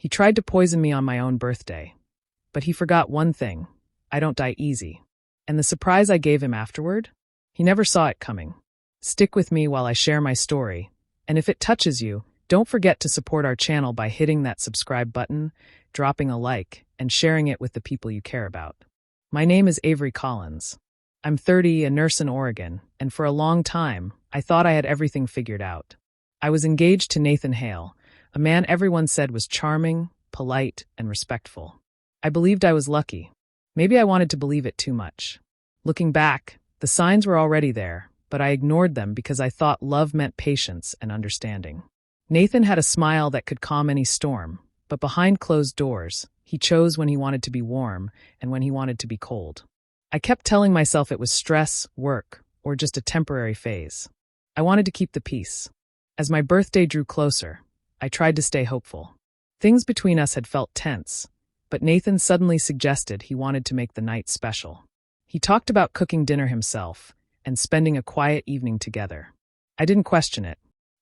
He tried to poison me on my own birthday. But he forgot one thing. I don't die easy. And the surprise I gave him afterward? He never saw it coming. Stick with me while I share my story. And if it touches you, don't forget to support our channel by hitting that subscribe button, dropping a like, and sharing it with the people you care about. My name is Avery Collins. I'm 30, a nurse in Oregon, and for a long time, I thought I had everything figured out. I was engaged to Nathan Hale, a man everyone said was charming, polite, and respectful. I believed I was lucky. Maybe I wanted to believe it too much. Looking back, the signs were already there, but I ignored them because I thought love meant patience and understanding. Nathan had a smile that could calm any storm, but behind closed doors, he chose when he wanted to be warm and when he wanted to be cold. I kept telling myself it was stress, work, or just a temporary phase. I wanted to keep the peace. As my birthday drew closer, I tried to stay hopeful. Things between us had felt tense, but Nathan suddenly suggested he wanted to make the night special. He talked about cooking dinner himself and spending a quiet evening together. I didn't question it.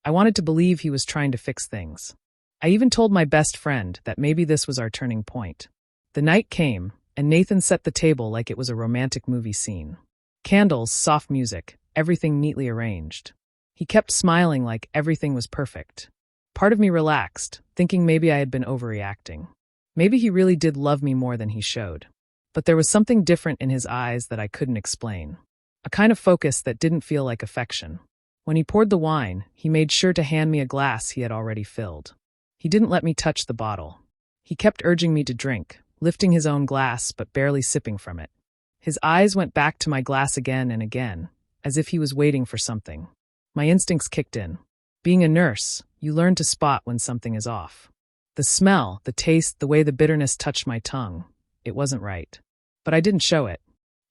I wanted to believe he was trying to fix things. I even told my best friend that maybe this was our turning point. The night came, and Nathan set the table like it was a romantic movie scene. Candles, soft music, everything neatly arranged. He kept smiling like everything was perfect. Part of me relaxed, thinking maybe I had been overreacting. Maybe he really did love me more than he showed. But there was something different in his eyes that I couldn't explain. A kind of focus that didn't feel like affection. When he poured the wine, he made sure to hand me a glass he had already filled. He didn't let me touch the bottle. He kept urging me to drink, lifting his own glass but barely sipping from it. His eyes went back to my glass again and again, as if he was waiting for something. My instincts kicked in. Being a nurse, you learn to spot when something is off. The smell, the taste, the way the bitterness touched my tongue. It wasn't right. But I didn't show it.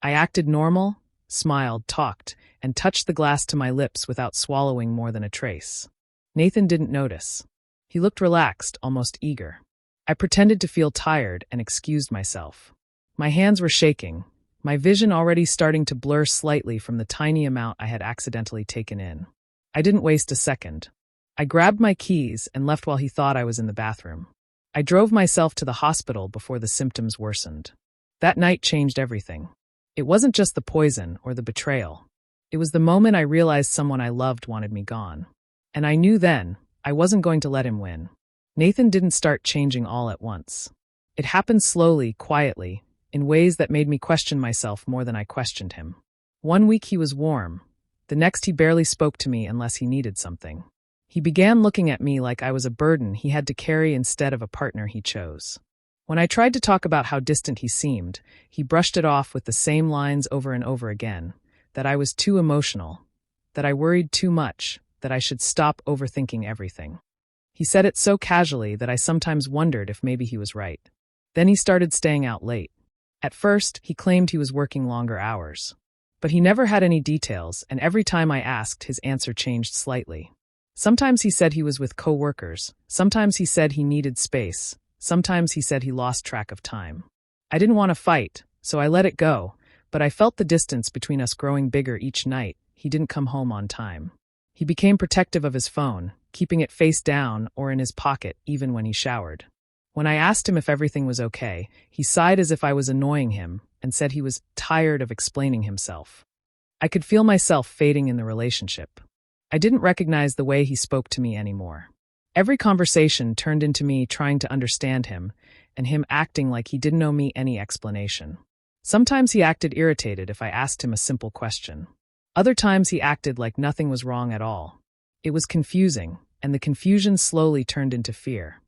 I acted normal, smiled, talked, and touched the glass to my lips without swallowing more than a trace. Nathan didn't notice. He looked relaxed, almost eager. I pretended to feel tired and excused myself. My hands were shaking, my vision already starting to blur slightly from the tiny amount I had accidentally taken in. I didn't waste a second. I grabbed my keys and left while he thought I was in the bathroom. I drove myself to the hospital before the symptoms worsened. That night changed everything. It wasn't just the poison or the betrayal. It was the moment I realized someone I loved wanted me gone. And I knew then, I wasn't going to let him win. Nathan didn't start changing all at once. It happened slowly, quietly, in ways that made me question myself more than I questioned him. One week he was warm. The next he barely spoke to me unless he needed something. He began looking at me like I was a burden he had to carry instead of a partner he chose. When I tried to talk about how distant he seemed, he brushed it off with the same lines over and over again, that I was too emotional, that I worried too much, that I should stop overthinking everything. He said it so casually that I sometimes wondered if maybe he was right. Then he started staying out late. At first, he claimed he was working longer hours. But he never had any details, and every time I asked, his answer changed slightly. Sometimes he said he was with co-workers, sometimes he said he needed space, sometimes he said he lost track of time. I didn't want to fight, so I let it go, but I felt the distance between us growing bigger each night. He didn't come home on time. He became protective of his phone, keeping it face down or in his pocket even when he showered. When I asked him if everything was okay, he sighed as if I was annoying him and said he was tired of explaining himself. I could feel myself fading in the relationship. I didn't recognize the way he spoke to me anymore. Every conversation turned into me trying to understand him, and him acting like he didn't owe me any explanation. Sometimes he acted irritated if I asked him a simple question. Other times he acted like nothing was wrong at all. It was confusing, and the confusion slowly turned into fear.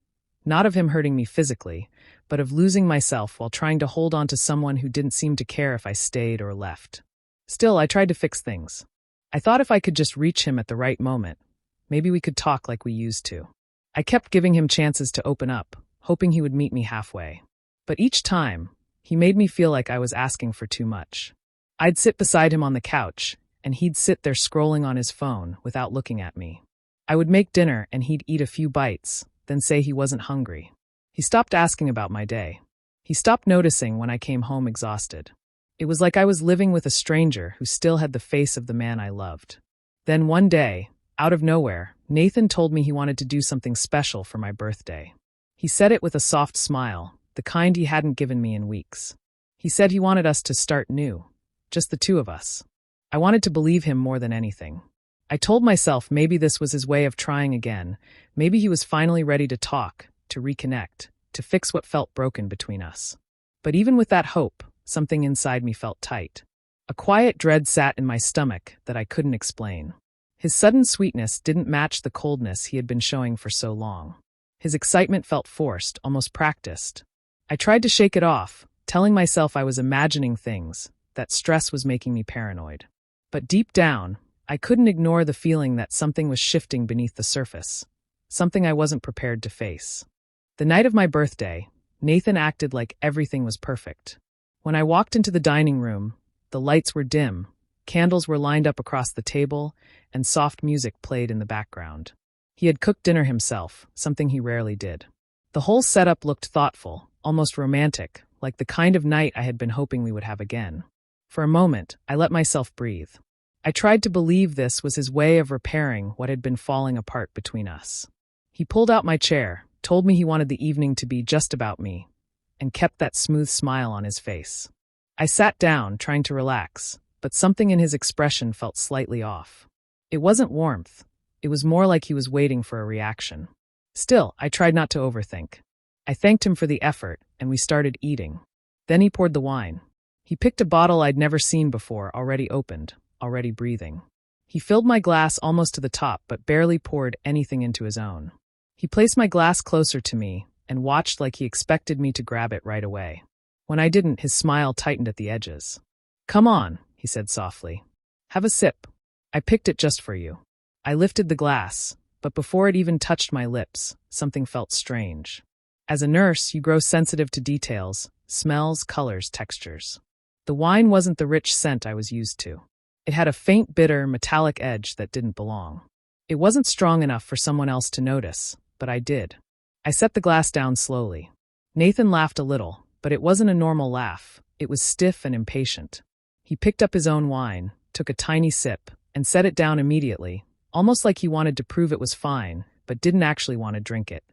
Not of him hurting me physically, but of losing myself while trying to hold on to someone who didn't seem to care if I stayed or left. Still, I tried to fix things. I thought if I could just reach him at the right moment, maybe we could talk like we used to. I kept giving him chances to open up, hoping he would meet me halfway. But each time, he made me feel like I was asking for too much. I'd sit beside him on the couch, and he'd sit there scrolling on his phone without looking at me. I would make dinner and he'd eat a few bites, then say he wasn't hungry. He stopped asking about my day. He stopped noticing when I came home exhausted. It was like I was living with a stranger who still had the face of the man I loved. Then one day, out of nowhere, Nathan told me he wanted to do something special for my birthday. He said it with a soft smile, the kind he hadn't given me in weeks. He said he wanted us to start new, just the two of us. I wanted to believe him more than anything. I told myself maybe this was his way of trying again, maybe he was finally ready to talk, to reconnect, to fix what felt broken between us. But even with that hope, something inside me felt tight. A quiet dread sat in my stomach that I couldn't explain. His sudden sweetness didn't match the coldness he had been showing for so long. His excitement felt forced, almost practiced. I tried to shake it off, telling myself I was imagining things, that stress was making me paranoid. But deep down, I couldn't ignore the feeling that something was shifting beneath the surface, something I wasn't prepared to face. The night of my birthday, Nathan acted like everything was perfect. When I walked into the dining room, the lights were dim, candles were lined up across the table, and soft music played in the background. He had cooked dinner himself, something he rarely did. The whole setup looked thoughtful, almost romantic, like the kind of night I had been hoping we would have again. For a moment, I let myself breathe. I tried to believe this was his way of repairing what had been falling apart between us. He pulled out my chair, told me he wanted the evening to be just about me, and kept that smooth smile on his face. I sat down, trying to relax, but something in his expression felt slightly off. It wasn't warmth. It was more like he was waiting for a reaction. Still, I tried not to overthink. I thanked him for the effort, and we started eating. Then he poured the wine. He picked a bottle I'd never seen before, already opened, already breathing. He filled my glass almost to the top, but barely poured anything into his own. He placed my glass closer to me and watched like he expected me to grab it right away. When I didn't, his smile tightened at the edges. "Come on," he said softly. "Have a sip. I picked it just for you." I lifted the glass, but before it even touched my lips, something felt strange. As a nurse, you grow sensitive to details, smells, colors, textures. The wine wasn't the rich scent I was used to. It had a faint, bitter, metallic edge that didn't belong. It wasn't strong enough for someone else to notice, but I did. I set the glass down slowly. Nathan laughed a little, but it wasn't a normal laugh. It was stiff and impatient. He picked up his own wine, took a tiny sip, and set it down immediately, almost like he wanted to prove it was fine, but didn't actually want to drink it.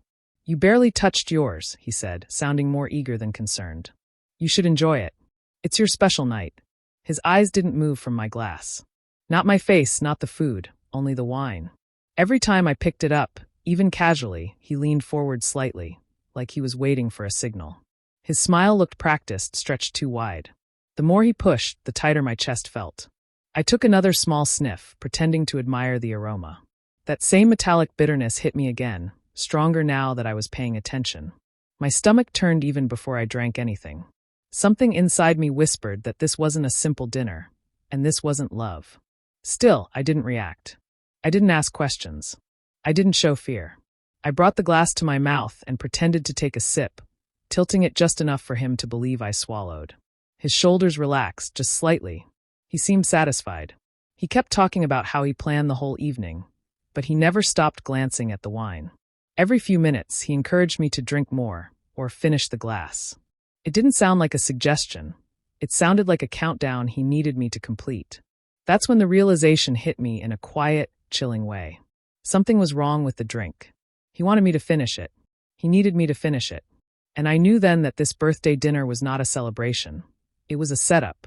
"You barely touched yours," he said, sounding more eager than concerned. "You should enjoy it. It's your special night." His eyes didn't move from my glass. Not my face, not the food, only the wine. Every time I picked it up, even casually, he leaned forward slightly, like he was waiting for a signal. His smile looked practiced, stretched too wide. The more he pushed, the tighter my chest felt. I took another small sniff, pretending to admire the aroma. That same metallic bitterness hit me again, stronger now that I was paying attention. My stomach turned even before I drank anything. Something inside me whispered that this wasn't a simple dinner, and this wasn't love. Still, I didn't react. I didn't ask questions. I didn't show fear. I brought the glass to my mouth and pretended to take a sip, tilting it just enough for him to believe I swallowed. His shoulders relaxed, just slightly. He seemed satisfied. He kept talking about how he planned the whole evening, but he never stopped glancing at the wine. Every few minutes, he encouraged me to drink more, or finish the glass. It didn't sound like a suggestion. It sounded like a countdown he needed me to complete. That's when the realization hit me in a quiet, chilling way. Something was wrong with the drink. He wanted me to finish it. He needed me to finish it. And I knew then that this birthday dinner was not a celebration. It was a setup.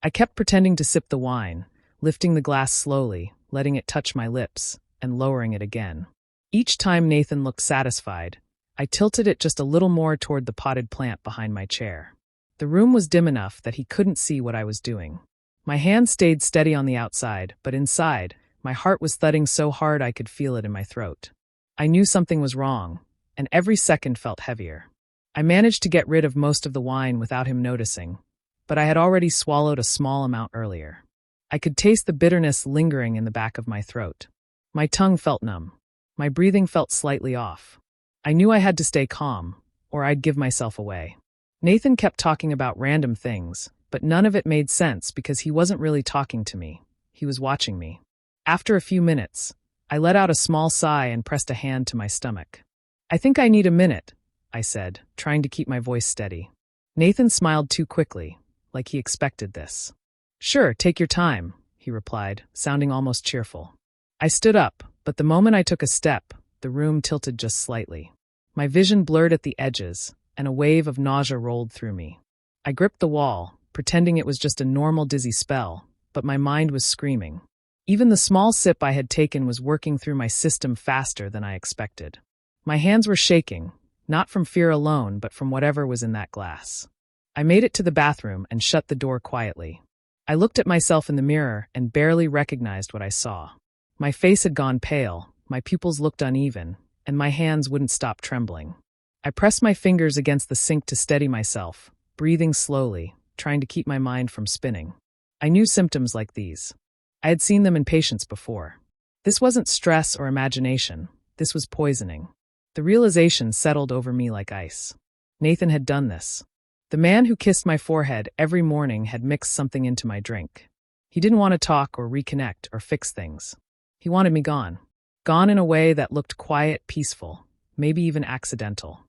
I kept pretending to sip the wine, lifting the glass slowly, letting it touch my lips, and lowering it again. Each time Nathan looked satisfied, I tilted it just a little more toward the potted plant behind my chair. The room was dim enough that he couldn't see what I was doing. My hand stayed steady on the outside, but inside, my heart was thudding so hard I could feel it in my throat. I knew something was wrong, and every second felt heavier. I managed to get rid of most of the wine without him noticing, but I had already swallowed a small amount earlier. I could taste the bitterness lingering in the back of my throat. My tongue felt numb. My breathing felt slightly off. I knew I had to stay calm, or I'd give myself away. Nathan kept talking about random things, but none of it made sense because he wasn't really talking to me. He was watching me. After a few minutes, I let out a small sigh and pressed a hand to my stomach. "I think I need a minute," I said, trying to keep my voice steady. Nathan smiled too quickly, like he expected this. "Sure, take your time," he replied, sounding almost cheerful. I stood up, but the moment I took a step, the room tilted just slightly. My vision blurred at the edges, and a wave of nausea rolled through me. I gripped the wall, pretending it was just a normal dizzy spell, but my mind was screaming. Even the small sip I had taken was working through my system faster than I expected. My hands were shaking, not from fear alone, but from whatever was in that glass. I made it to the bathroom and shut the door quietly. I looked at myself in the mirror and barely recognized what I saw. My face had gone pale, my pupils looked uneven, and my hands wouldn't stop trembling. I pressed my fingers against the sink to steady myself, breathing slowly, trying to keep my mind from spinning. I knew symptoms like these. I had seen them in patients before. This wasn't stress or imagination. This was poisoning. The realization settled over me like ice. Nathan had done this. The man who kissed my forehead every morning had mixed something into my drink. He didn't want to talk or reconnect or fix things. He wanted me gone. Gone in a way that looked quiet, peaceful, maybe even accidental.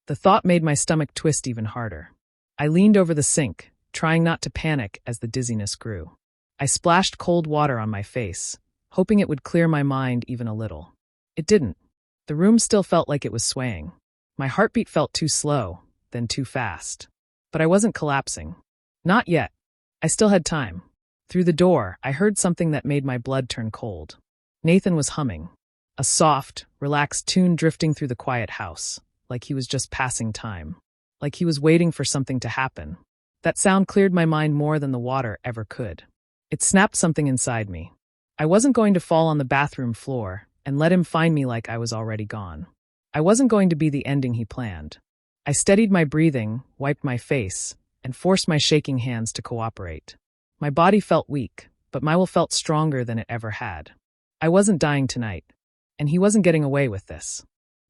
The thought made my stomach twist even harder. I leaned over the sink, trying not to panic as the dizziness grew. I splashed cold water on my face, hoping it would clear my mind even a little. It didn't. The room still felt like it was swaying. My heartbeat felt too slow, then too fast. But I wasn't collapsing. Not yet. I still had time. Through the door, I heard something that made my blood turn cold. Nathan was humming. A soft, relaxed tune drifting through the quiet house, like he was just passing time. Like he was waiting for something to happen. That sound cleared my mind more than the water ever could. It snapped something inside me. I wasn't going to fall on the bathroom floor and let him find me like I was already gone. I wasn't going to be the ending he planned. I steadied my breathing, wiped my face, and forced my shaking hands to cooperate. My body felt weak, but my will felt stronger than it ever had. I wasn't dying tonight, and he wasn't getting away with this.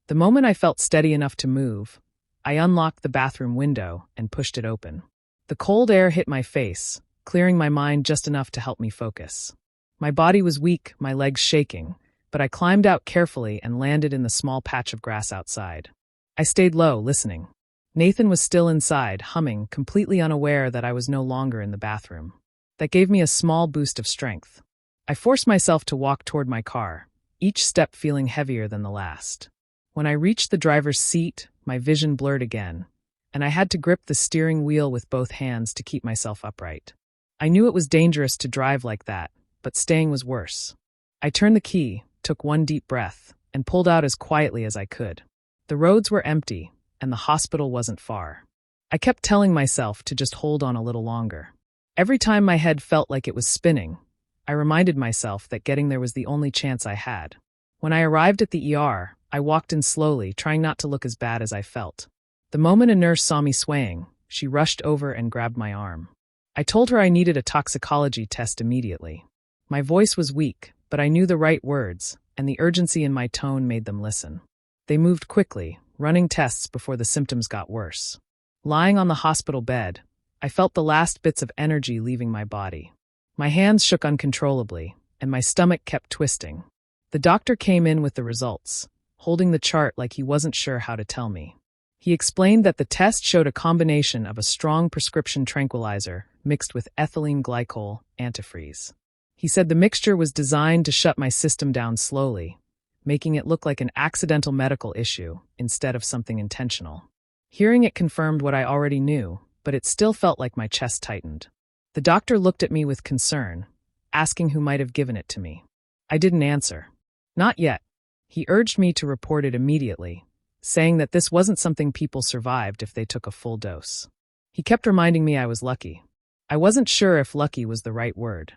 The moment I felt steady enough to move, I unlocked the bathroom window and pushed it open. The cold air hit my face, clearing my mind just enough to help me focus. My body was weak, my legs shaking, but I climbed out carefully and landed in the small patch of grass outside. I stayed low, listening. Nathan was still inside, humming, completely unaware that I was no longer in the bathroom. That gave me a small boost of strength. I forced myself to walk toward my car, each step feeling heavier than the last. When I reached the driver's seat, my vision blurred again, and I had to grip the steering wheel with both hands to keep myself upright. I knew it was dangerous to drive like that, but staying was worse. I turned the key, took one deep breath, and pulled out as quietly as I could. The roads were empty, and the hospital wasn't far. I kept telling myself to just hold on a little longer. Every time my head felt like it was spinning, I reminded myself that getting there was the only chance I had. When I arrived at the ER, I walked in slowly, trying not to look as bad as I felt. The moment a nurse saw me swaying, she rushed over and grabbed my arm. I told her I needed a toxicology test immediately. My voice was weak, but I knew the right words, and the urgency in my tone made them listen. They moved quickly, running tests before the symptoms got worse. Lying on the hospital bed, I felt the last bits of energy leaving my body. My hands shook uncontrollably, and my stomach kept twisting. The doctor came in with the results, holding the chart like he wasn't sure how to tell me. He explained that the test showed a combination of a strong prescription tranquilizer mixed with ethylene glycol antifreeze. He said the mixture was designed to shut my system down slowly, making it look like an accidental medical issue instead of something intentional. Hearing it confirmed what I already knew, but it still felt like my chest tightened. The doctor looked at me with concern, asking who might have given it to me. I didn't answer. Not yet. He urged me to report it immediately, saying that this wasn't something people survived if they took a full dose. He kept reminding me I was lucky. I wasn't sure if lucky was the right word.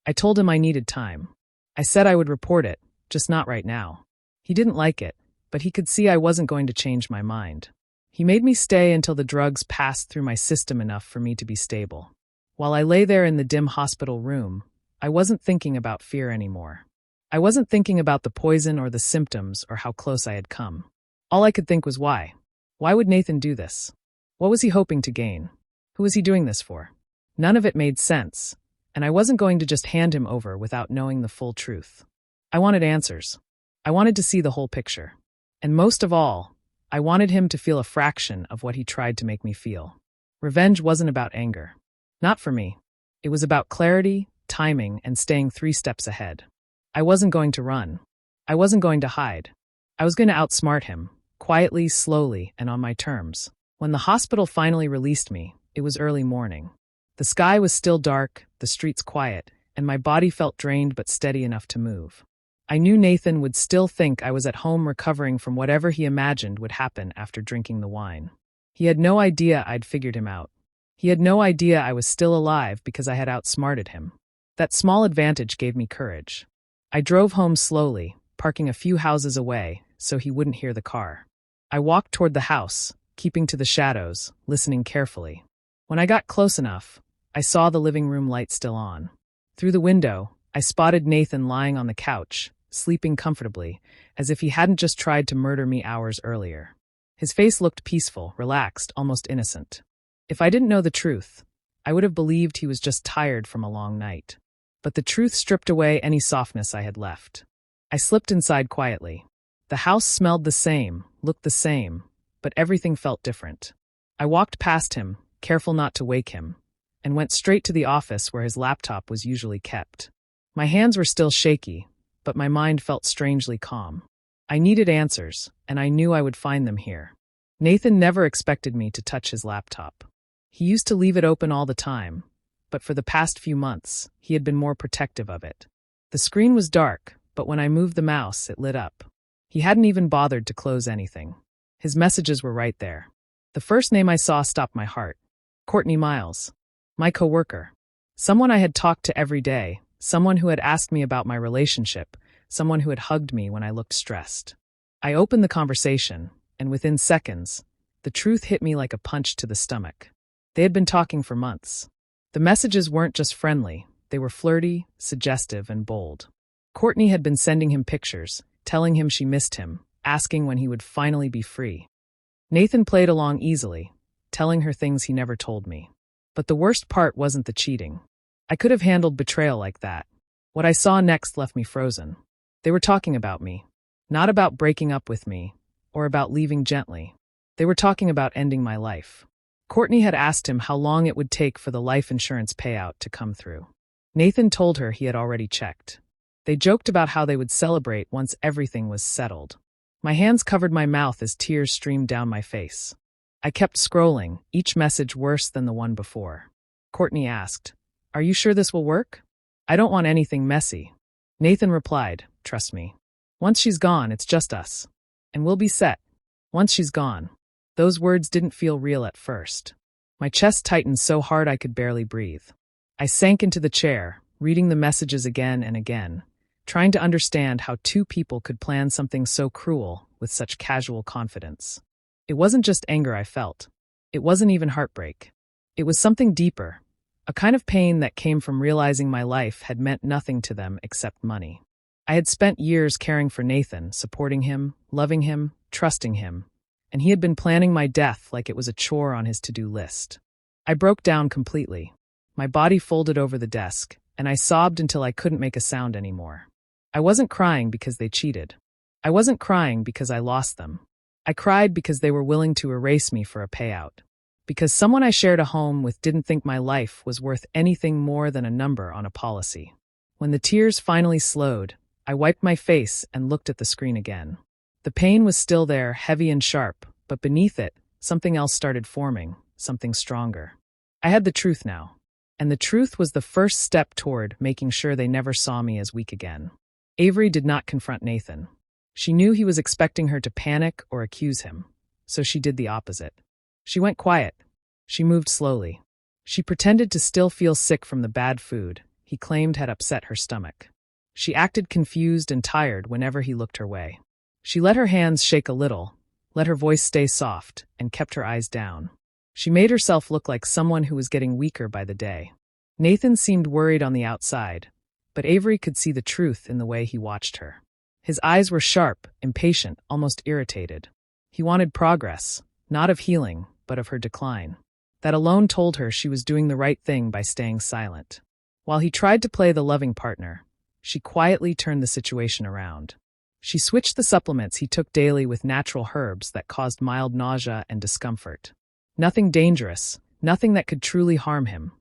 I told him I needed time. I said I would report it, just not right now. He didn't like it, but he could see I wasn't going to change my mind. He made me stay until the drugs passed through my system enough for me to be stable. While I lay there in the dim hospital room, I wasn't thinking about fear anymore. I wasn't thinking about the poison or the symptoms or how close I had come. All I could think was why. Why would Nathan do this? What was he hoping to gain? Who was he doing this for? None of it made sense, and I wasn't going to just hand him over without knowing the full truth. I wanted answers. I wanted to see the whole picture. And most of all, I wanted him to feel a fraction of what he tried to make me feel. Revenge wasn't about anger. Not for me. It was about clarity, timing, and staying 3 steps ahead. I wasn't going to run. I wasn't going to hide. I was going to outsmart him, quietly, slowly, and on my terms. When the hospital finally released me, it was early morning. The sky was still dark, the streets quiet, and my body felt drained but steady enough to move. I knew Nathan would still think I was at home recovering from whatever he imagined would happen after drinking the wine. He had no idea I'd figured him out. He had no idea I was still alive because I had outsmarted him. That small advantage gave me courage. I drove home slowly, parking a few houses away so he wouldn't hear the car. I walked toward the house, keeping to the shadows, listening carefully. When I got close enough, I saw the living room light still on. Through the window, I spotted Nathan lying on the couch, sleeping comfortably, as if he hadn't just tried to murder me hours earlier. His face looked peaceful, relaxed, almost innocent. If I didn't know the truth, I would have believed he was just tired from a long night. But the truth stripped away any softness I had left. I slipped inside quietly. The house smelled the same, looked the same, but everything felt different. I walked past him, careful not to wake him, and went straight to the office where his laptop was usually kept. My hands were still shaky, but my mind felt strangely calm. I needed answers, and I knew I would find them here. Nathan never expected me to touch his laptop. He used to leave it open all the time, but for the past few months, he had been more protective of it. The screen was dark, but when I moved the mouse, it lit up. He hadn't even bothered to close anything. His messages were right there. The first name I saw stopped my heart. Courtney Miles. My coworker. Someone I had talked to every day, someone who had asked me about my relationship, someone who had hugged me when I looked stressed. I opened the conversation, and within seconds, the truth hit me like a punch to the stomach. They had been talking for months. The messages weren't just friendly, they were flirty, suggestive, and bold. Courtney had been sending him pictures, telling him she missed him, asking when he would finally be free. Nathan played along easily, telling her things he never told me. But the worst part wasn't the cheating. I could have handled betrayal like that. What I saw next left me frozen. They were talking about me. Not about breaking up with me, or about leaving gently. They were talking about ending my life. Courtney had asked him how long it would take for the life insurance payout to come through. Nathan told her he had already checked. They joked about how they would celebrate once everything was settled. My hands covered my mouth as tears streamed down my face. I kept scrolling, each message worse than the one before. Courtney asked, "Are you sure this will work? I don't want anything messy." Nathan replied, "Trust me. Once she's gone, it's just us. And we'll be set. Once she's gone." Those words didn't feel real at first. My chest tightened so hard I could barely breathe. I sank into the chair, reading the messages again and again, trying to understand how two people could plan something so cruel with such casual confidence. It wasn't just anger I felt. It wasn't even heartbreak. It was something deeper, a kind of pain that came from realizing my life had meant nothing to them except money. I had spent years caring for Nathan, supporting him, loving him, trusting him, and he had been planning my death like it was a chore on his to-do list. I broke down completely. My body folded over the desk, and I sobbed until I couldn't make a sound anymore. I wasn't crying because they cheated. I wasn't crying because I lost them. I cried because they were willing to erase me for a payout. Because someone I shared a home with didn't think my life was worth anything more than a number on a policy. When the tears finally slowed, I wiped my face and looked at the screen again. The pain was still there, heavy and sharp, but beneath it, something else started forming, something stronger. I had the truth now. And the truth was the first step toward making sure they never saw me as weak again. Avery did not confront Nathan. She knew he was expecting her to panic or accuse him, so she did the opposite. She went quiet. She moved slowly. She pretended to still feel sick from the bad food he claimed had upset her stomach. She acted confused and tired whenever he looked her way. She let her hands shake a little, let her voice stay soft, and kept her eyes down. She made herself look like someone who was getting weaker by the day. Nathan seemed worried on the outside, but Avery could see the truth in the way he watched her. His eyes were sharp, impatient, almost irritated. He wanted progress, not of healing, but of her decline. That alone told her she was doing the right thing by staying silent. While he tried to play the loving partner, she quietly turned the situation around. She switched the supplements he took daily with natural herbs that caused mild nausea and discomfort. Nothing dangerous, nothing that could truly harm him,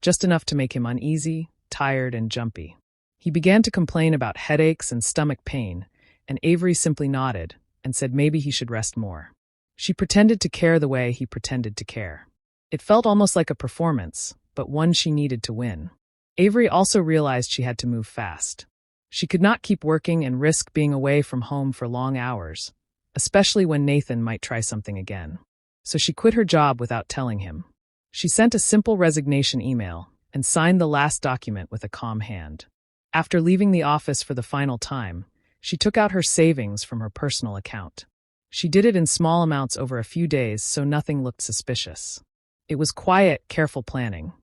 just enough to make him uneasy, tired, and jumpy. He began to complain about headaches and stomach pain, and Avery simply nodded, and said maybe he should rest more. She pretended to care the way he pretended to care. It felt almost like a performance, but one she needed to win. Avery also realized she had to move fast. She could not keep working and risk being away from home for long hours, especially when Nathan might try something again. So she quit her job without telling him. She sent a simple resignation email and signed the last document with a calm hand. After leaving the office for the final time, she took out her savings from her personal account. She did it in small amounts over a few days so nothing looked suspicious. It was quiet, careful planning,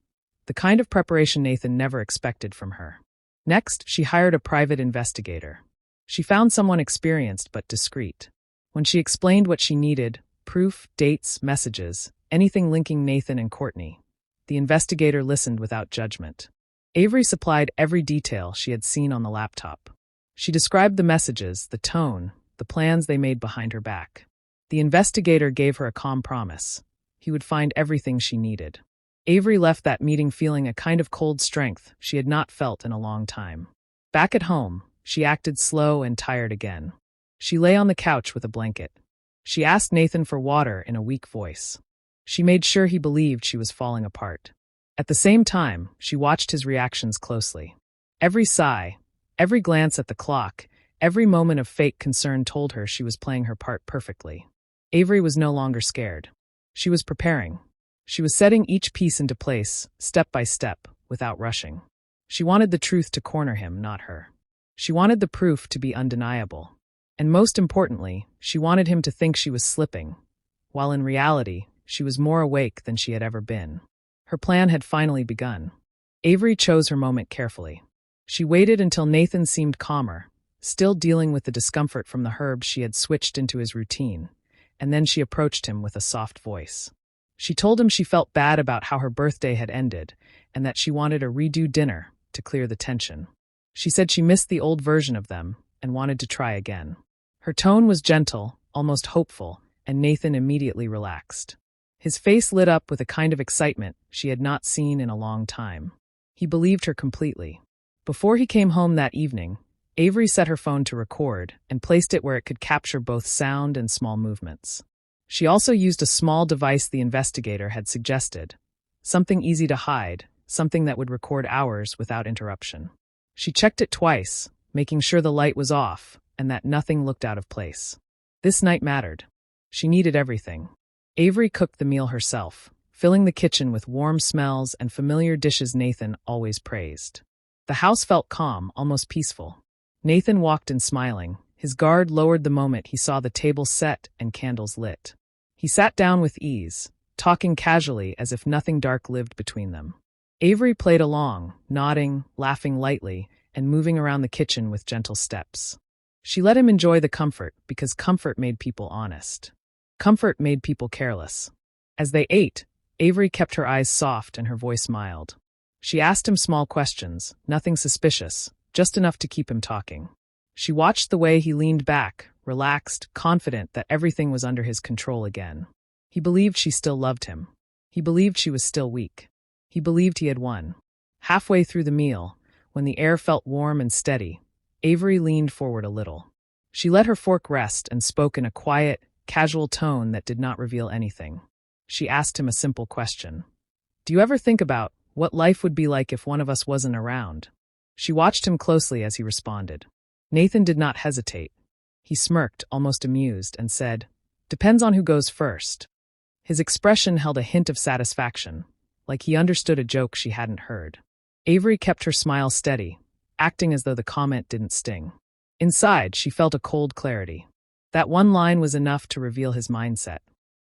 the kind of preparation Nathan never expected from her. Next, she hired a private investigator. She found someone experienced but discreet. When she explained what she needed, proof, dates, messages, anything linking Nathan and Courtney, the investigator listened without judgment. Avery supplied every detail she had seen on the laptop. She described the messages, the tone, the plans they made behind her back. The investigator gave her a calm promise. He would find everything she needed. Avery left that meeting feeling a kind of cold strength she had not felt in a long time. Back at home, she acted slow and tired again. She lay on the couch with a blanket. She asked Nathan for water in a weak voice. She made sure he believed she was falling apart. At the same time, she watched his reactions closely. Every sigh, every glance at the clock, every moment of fake concern told her she was playing her part perfectly. Avery was no longer scared. She was preparing. She was setting each piece into place, step by step, without rushing. She wanted the truth to corner him, not her. She wanted the proof to be undeniable. And most importantly, she wanted him to think she was slipping, while in reality, she was more awake than she had ever been. Her plan had finally begun. Avery chose her moment carefully. She waited until Nathan seemed calmer, still dealing with the discomfort from the herbs she had switched into his routine, and then she approached him with a soft voice. She told him she felt bad about how her birthday had ended, and that she wanted a redo dinner to clear the tension. She said she missed the old version of them and wanted to try again. Her tone was gentle, almost hopeful, and Nathan immediately relaxed. His face lit up with a kind of excitement she had not seen in a long time. He believed her completely. Before he came home that evening, Avery set her phone to record and placed it where it could capture both sound and small movements. She also used a small device the investigator had suggested, something easy to hide, something that would record hours without interruption. She checked it twice, making sure the light was off and that nothing looked out of place. This night mattered. She needed everything. Avery cooked the meal herself, filling the kitchen with warm smells and familiar dishes Nathan always praised. The house felt calm, almost peaceful. Nathan walked in smiling, his guard lowered the moment he saw the table set and candles lit. He sat down with ease, talking casually as if nothing dark lived between them. Avery played along, nodding, laughing lightly, and moving around the kitchen with gentle steps. She let him enjoy the comfort because comfort made people honest. Comfort made people careless. As they ate, Avery kept her eyes soft and her voice mild. She asked him small questions, nothing suspicious, just enough to keep him talking. She watched the way he leaned back, relaxed, confident that everything was under his control again. He believed she still loved him. He believed she was still weak. He believed he had won. Halfway through the meal, when the air felt warm and steady, Avery leaned forward a little. She let her fork rest and spoke in a quiet, casual tone that did not reveal anything. She asked him a simple question. "Do you ever think about what life would be like if one of us wasn't around?" She watched him closely as he responded. Nathan did not hesitate. He smirked, almost amused, and said, "Depends on who goes first." His expression held a hint of satisfaction, like he understood a joke she hadn't heard. Avery kept her smile steady, acting as though the comment didn't sting. Inside, she felt a cold clarity. That one line was enough to reveal his mindset.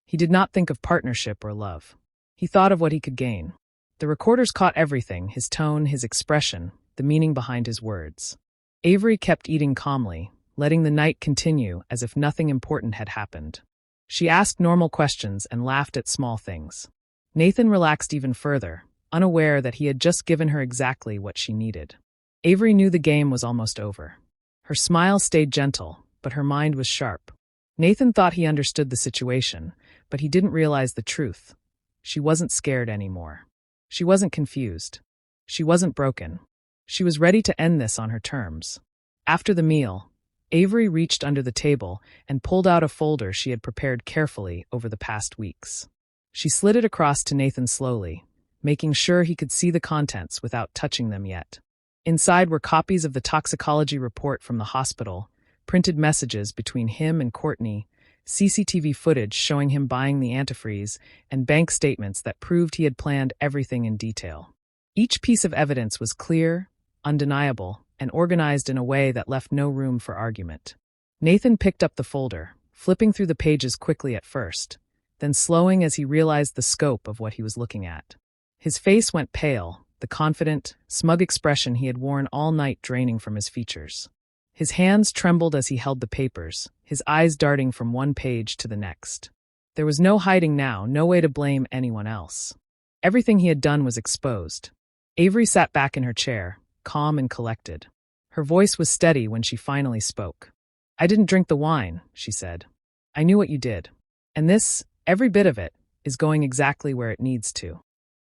He did not think of partnership or love. He thought of what he could gain. The recorders caught everything, his tone, his expression, the meaning behind his words. Avery kept eating calmly, letting the night continue as if nothing important had happened. She asked normal questions and laughed at small things. Nathan relaxed even further, unaware that he had just given her exactly what she needed. Avery knew the game was almost over. Her smile stayed gentle, but her mind was sharp. Nathan thought he understood the situation, but he didn't realize the truth. She wasn't scared anymore. She wasn't confused. She wasn't broken. She was ready to end this on her terms. After the meal, Avery reached under the table and pulled out a folder she had prepared carefully over the past weeks. She slid it across to Nathan slowly, making sure he could see the contents without touching them yet. Inside were copies of the toxicology report from the hospital, printed messages between him and Courtney, CCTV footage showing him buying the antifreeze, and bank statements that proved he had planned everything in detail. Each piece of evidence was clear, undeniable, and organized in a way that left no room for argument. Nathan picked up the folder, flipping through the pages quickly at first, then slowing as he realized the scope of what he was looking at. His face went pale, the confident, smug expression he had worn all night draining from his features. His hands trembled as he held the papers, his eyes darting from one page to the next. There was no hiding now, no way to blame anyone else. Everything he had done was exposed. Avery sat back in her chair, calm and collected. Her voice was steady when she finally spoke. "I didn't drink the wine," she said. "I knew what you did. And this, every bit of it, is going exactly where it needs to."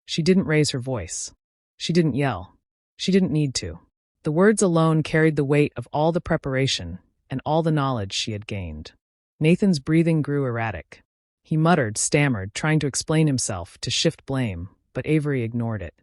She didn't raise her voice. She didn't yell. She didn't need to. The words alone carried the weight of all the preparation and all the knowledge she had gained. Nathan's breathing grew erratic. He muttered, stammered, trying to explain himself, to shift blame, but Avery ignored it.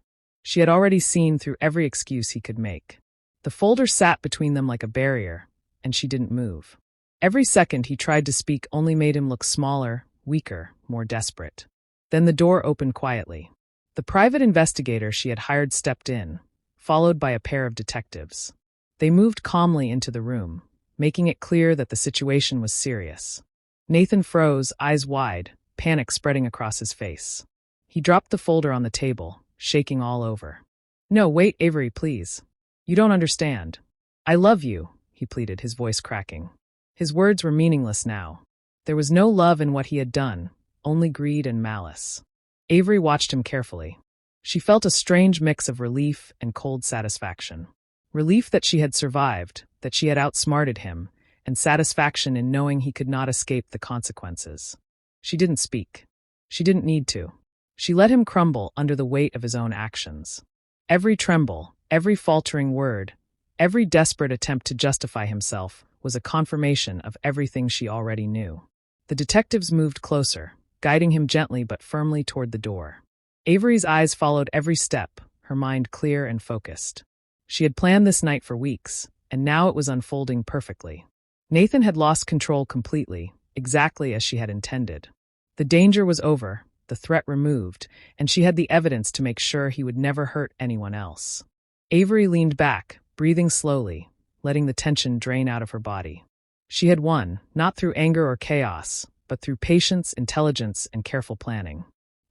She had already seen through every excuse he could make. The folder sat between them like a barrier, and she didn't move. Every second he tried to speak only made him look smaller, weaker, more desperate. Then the door opened quietly. The private investigator she had hired stepped in, followed by a pair of detectives. They moved calmly into the room, making it clear that the situation was serious. Nathan froze, eyes wide, panic spreading across his face. He dropped the folder on the table, shaking all over. "No, wait, Avery, please. You don't understand. I love you," he pleaded, his voice cracking. His words were meaningless now. There was no love in what he had done, only greed and malice. Avery watched him carefully. She felt a strange mix of relief and cold satisfaction. Relief that she had survived, that she had outsmarted him, and satisfaction in knowing he could not escape the consequences. She didn't speak. She didn't need to. She let him crumble under the weight of his own actions. Every tremble, every faltering word, every desperate attempt to justify himself was a confirmation of everything she already knew. The detectives moved closer, guiding him gently but firmly toward the door. Avery's eyes followed every step, her mind clear and focused. She had planned this night for weeks, and now it was unfolding perfectly. Nathan had lost control completely, exactly as she had intended. The danger was over, the threat removed, and she had the evidence to make sure he would never hurt anyone else. Avery leaned back, breathing slowly, letting the tension drain out of her body. She had won, not through anger or chaos, but through patience, intelligence, and careful planning.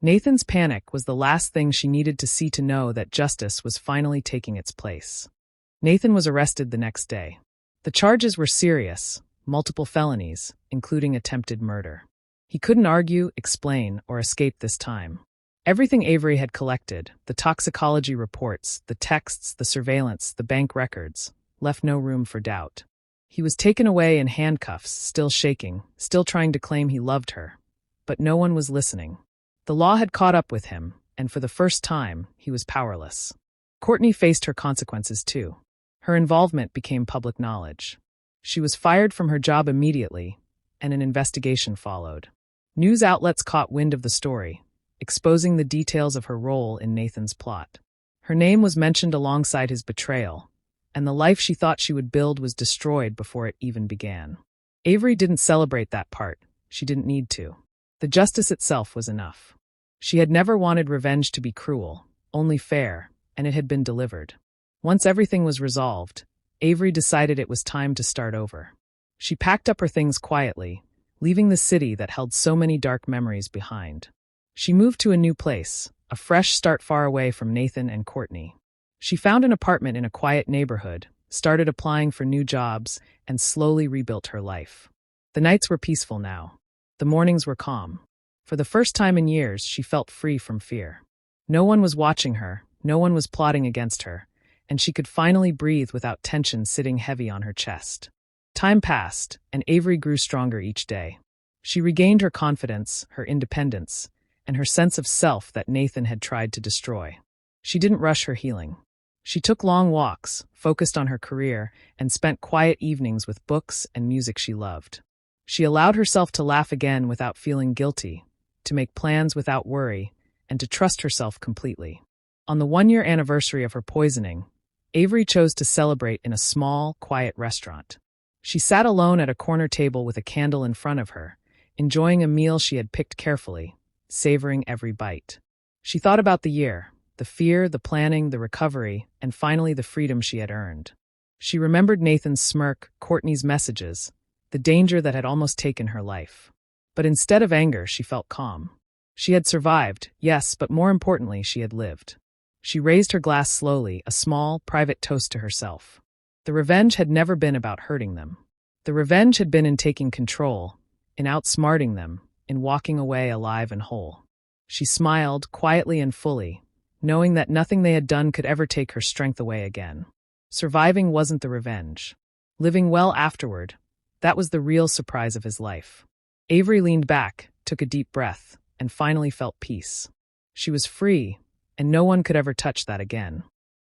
Nathan's panic was the last thing she needed to see to know that justice was finally taking its place. Nathan was arrested the next day. The charges were serious, multiple felonies, including attempted murder. He couldn't argue, explain, or escape this time. Everything Avery had collected, the toxicology reports, the texts, the surveillance, the bank records, left no room for doubt. He was taken away in handcuffs, still shaking, still trying to claim he loved her. But no one was listening. The law had caught up with him, and for the first time, he was powerless. Courtney faced her consequences too. Her involvement became public knowledge. She was fired from her job immediately, and an investigation followed. News outlets caught wind of the story, exposing the details of her role in Nathan's plot. Her name was mentioned alongside his betrayal, and the life she thought she would build was destroyed before it even began. Avery didn't celebrate that part. She didn't need to. The justice itself was enough. She had never wanted revenge to be cruel, only fair, and it had been delivered. Once everything was resolved, Avery decided it was time to start over. She packed up her things quietly, leaving the city that held so many dark memories behind. She moved to a new place, a fresh start far away from Nathan and Courtney. She found an apartment in a quiet neighborhood, started applying for new jobs, and slowly rebuilt her life. The nights were peaceful now. The mornings were calm. For the first time in years, she felt free from fear. No one was watching her, no one was plotting against her, and she could finally breathe without tension sitting heavy on her chest. Time passed, and Avery grew stronger each day. She regained her confidence, her independence, and her sense of self that Nathan had tried to destroy. She didn't rush her healing. She took long walks, focused on her career, and spent quiet evenings with books and music she loved. She allowed herself to laugh again without feeling guilty, to make plans without worry, and to trust herself completely. On the 1-year anniversary of her poisoning, Avery chose to celebrate in a small, quiet restaurant. She sat alone at a corner table with a candle in front of her, enjoying a meal she had picked carefully, savoring every bite. She thought about the year, the fear, the planning, the recovery, and finally the freedom she had earned. She remembered Nathan's smirk, Courtney's messages, the danger that had almost taken her life. But instead of anger, she felt calm. She had survived, yes, but more importantly, she had lived. She raised her glass slowly, a small, private toast to herself. The revenge had never been about hurting them. The revenge had been in taking control, in outsmarting them, in walking away alive and whole. She smiled, quietly and fully, knowing that nothing they had done could ever take her strength away again. Surviving wasn't the revenge. Living well afterward, that was the real surprise of his life. Avery leaned back, took a deep breath, and finally felt peace. She was free, and no one could ever touch that again.